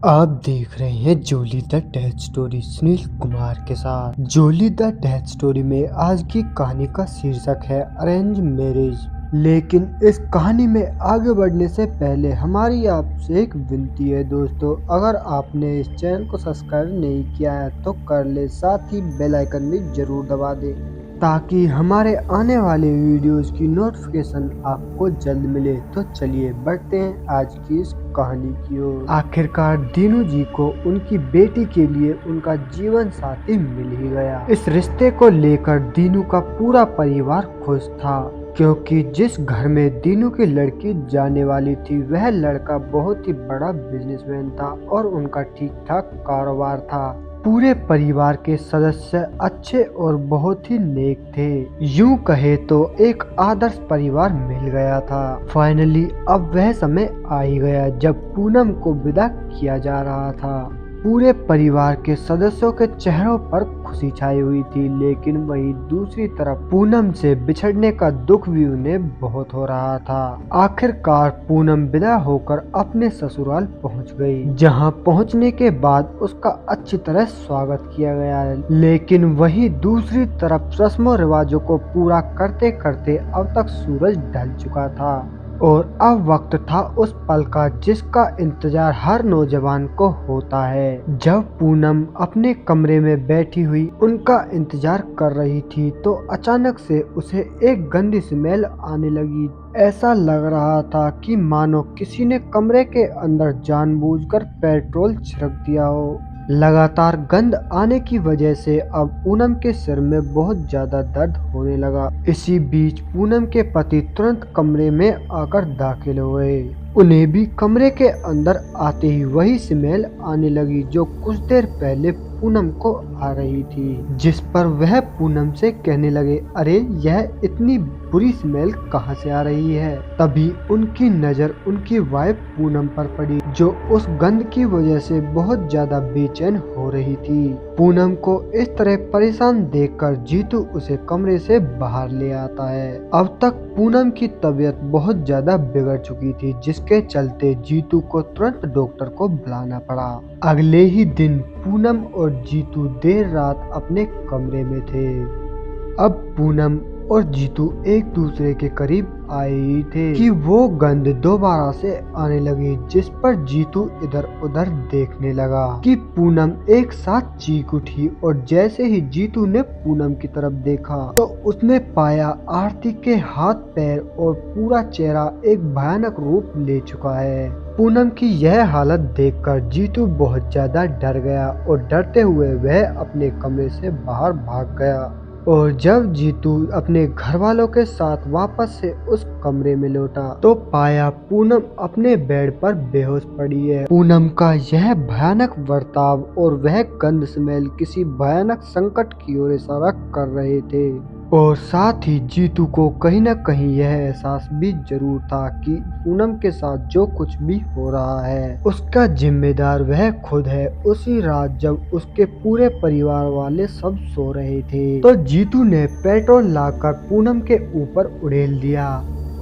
आप देख रहे हैं Jolly the death story Sunil Kumar के साथ। जोली द डेथ स्टोरी में आज की कहानी का शीर्षक है अरेंज मैरिज। लेकिन इस कहानी में आगे बढ़ने से पहले हमारी आपसे एक विनती है दोस्तों, अगर आपने इस चैनल को सब्सक्राइब नहीं किया है तो कर ले, साथ ही बेल आइकन भी जरूर दबा दें ताकि हमारे आने वाले वीडियोस की नोटिफिकेशन आपको जल्द मिले। तो चलिए बढ़ते हैं आज की इस कहानी की ओर। आखिरकार दीनू जी को उनकी बेटी के लिए उनका जीवन साथी मिल ही गया। इस रिश्ते को लेकर दीनू का पूरा परिवार खुश था, क्योंकि जिस घर में दीनू की लड़की जाने वाली थी वह लड़का बहुत ही बड़ा बिजनेसमैन था और उनका ठीक ठाक कारोबार था। पूरे परिवार के सदस्य अच्छे और बहुत ही नेक थे। यूं कहे तो एक आदर्श परिवार मिल गया था। फाइनली अब वह समय आ ही गया जब पूनम को विदा किया जा रहा था। पूरे परिवार के सदस्यों के चेहरों पर खुशी छाई हुई थी, लेकिन वहीं दूसरी तरफ पूनम से बिछड़ने का दुख भी उन्हें बहुत हो रहा था। आखिरकार पूनम विदा होकर अपने ससुराल पहुंच गई, जहां पहुंचने के बाद उसका अच्छी तरह स्वागत किया गया। लेकिन वहीं दूसरी तरफ रस्मों रिवाजों को पूरा करते करते अब तक सूरज ढल चुका था और अब वक्त था उस पल का जिसका इंतजार हर नौजवान को होता है। जब पूनम अपने कमरे में बैठी हुई उनका इंतजार कर रही थी तो अचानक से उसे एक गंदी स्मेल आने लगी। ऐसा लग रहा था कि मानो किसी ने कमरे के अंदर जानबूझकर पेट्रोल छिड़क दिया हो। लगातार गंध आने की वजह से अब पूनम के सिर में बहुत ज्यादा दर्द होने लगा। इसी बीच पूनम के पति तुरंत कमरे में आकर दाखिल हुए। उन्हें भी कमरे के अंदर आते ही वही स्मेल आने लगी जो कुछ देर पहले पूनम को आ रही थी, जिस पर वह पूनम से कहने लगे, अरे यह इतनी बुरी स्मेल कहाँ से आ रही है। तभी उनकी नजर उनकी वाइफ पूनम पर पड़ी, जो उस गंध की वजह से बहुत ज्यादा बेचैन हो रही थी। पूनम को इस तरह परेशान देखकर जीतू उसे कमरे से बाहर ले आता है। अब तक पूनम की तबीयत बहुत ज्यादा बिगड़ चुकी थी, जिसके चलते जीतू को तुरंत डॉक्टर को बुलाना पड़ा। अगले ही दिन पूनम और जीतू देर रात अपने कमरे में थे। अब पूनम और जीतू एक दूसरे के करीब आए ही थे कि वो गंध दोबारा से आने लगी, जिस पर जीतू इधर उधर देखने लगा कि पूनम एक साथ चीख उठी और जैसे ही जीतू ने पूनम की तरफ देखा तो उसने पाया आरती के हाथ पैर और पूरा चेहरा एक भयानक रूप ले चुका है। पूनम की यह हालत देखकर जीतू बहुत ज्यादा डर गया और डरते हुए वह अपने कमरे से बाहर भाग गया। और जब जीतू अपने घर वालों के साथ वापस से उस कमरे में लौटा तो पाया पूनम अपने बेड पर बेहोश पड़ी है। पूनम का यह भयानक बर्ताव और वह गंद स्मेल किसी भयानक संकट की ओर इशारा कर रहे थे। और साथ ही जीतू को कहीं न कहीं यह एहसास भी जरूर था कि पूनम के साथ जो कुछ भी हो रहा है उसका जिम्मेदार वह खुद है। उसी रात जब उसके पूरे परिवार वाले सब सो रहे थे तो जीतू ने पेट्रोल लाकर पूनम के ऊपर उड़ेल दिया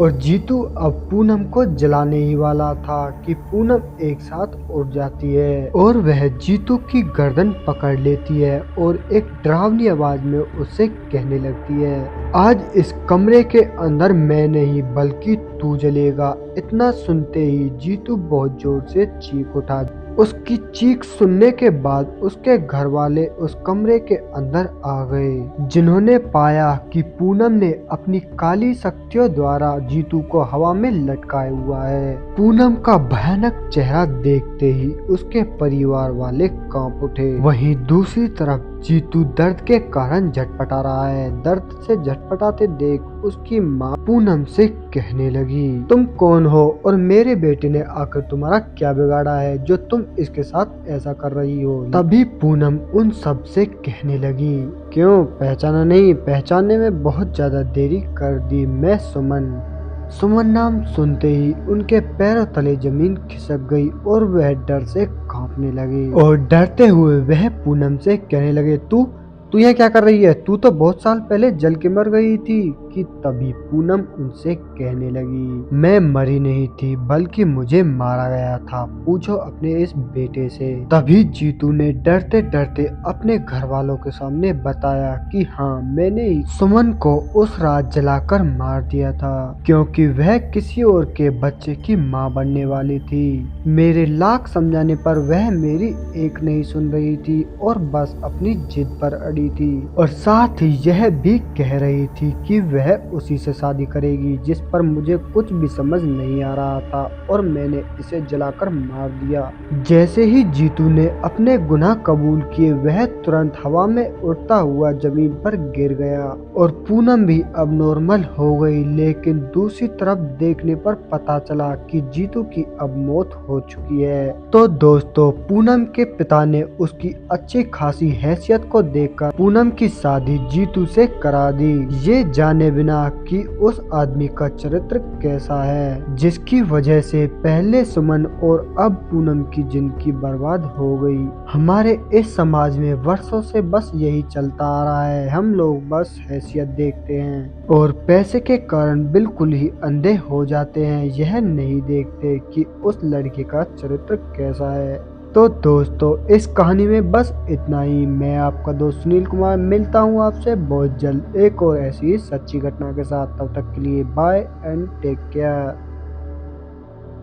और जीतू अब पूनम को जलाने ही वाला था कि पूनम एक साथ उड़ जाती है और वह जीतू की गर्दन पकड़ लेती है और एक डरावनी आवाज में उससे कहने लगती है, आज इस कमरे के अंदर मैं नहीं बल्कि तू जलेगा। इतना सुनते ही जीतू बहुत जोर से चीख उठा। उसकी चीख सुनने के बाद उसके घर वाले उस कमरे के अंदर आ गए, जिन्होंने पाया कि पूनम ने अपनी काली शक्तियों द्वारा जीतू को हवा में लटकाया हुआ है। पूनम का भयानक चेहरा देखते ही उसके परिवार वाले कांप उठे। वहीं दूसरी तरफ जीतू दर्द के कारण झटपटा रहा है। दर्द से झटपटाते देख उसकी माँ पूनम से कहने लगी, तुम कौन हो और मेरे बेटे ने आकर तुम्हारा क्या बिगाड़ा है जो तुम इसके साथ ऐसा कर रही हो। तभी पूनम उन सब से कहने लगी, क्यों पहचाना नहीं? पहचानने में बहुत ज्यादा देरी कर दी, मैं सुमन। सुमन नाम सुनते ही उनके पैरों तले जमीन खिसक गई और वह डर से कांपने लगे और डरते हुए वह पूनम से कहने लगे, तू यहाँ क्या कर रही है? तू तो बहुत साल पहले जल के मर गई थी। कि तभी पूनम उनसे कहने लगी, मैं मरी नहीं थी बल्कि मुझे मारा गया था, पूछो अपने इस बेटे से। तभी जीतू ने डरते डरते अपने घर वालों के सामने बताया कि हाँ, मैंने ही सुमन को उस रात जलाकर मार दिया था क्योंकि वह किसी और के बच्चे की माँ बनने वाली थी। मेरे लाख समझाने पर वह मेरी एक नहीं सुन रही थी और बस अपनी जिद पर अड़ी थी और साथ ही यह भी कह रही थी कि वह उसी से शादी करेगी, जिस पर मुझे कुछ भी समझ नहीं आ रहा था और मैंने इसे जलाकर मार दिया। जैसे ही जीतू ने अपने गुनाह कबूल किए वह तुरंत हवा में उड़ता हुआ जमीन पर गिर गया और पूनम भी अब नॉर्मल हो गई, लेकिन दूसरी तरफ देखने पर पता चला कि जीतू की अब मौत हो चुकी है। तो दोस्तों, पूनम के पिता ने उसकी अच्छी खासी हैसियत को देखकर पूनम की शादी जीतू से करा दी, ये जाने बिना कि उस आदमी का चरित्र कैसा है, जिसकी वजह से पहले सुमन और अब पूनम की जिंदगी बर्बाद हो गई। हमारे इस समाज में वर्षों से बस यही चलता आ रहा है, हम लोग बस हैसियत देखते हैं और पैसे के कारण बिल्कुल ही अंधे हो जाते हैं, यह नहीं देखते कि उस लड़के का चरित्र कैसा है। तो दोस्तों, इस कहानी में बस इतना ही। मैं आपका दोस्त सुनील कुमार मिलता हूँ आपसे बहुत जल्द एक और ऐसी ही सच्ची घटना के साथ। तब तक के लिए बाय एंड टेक केयर।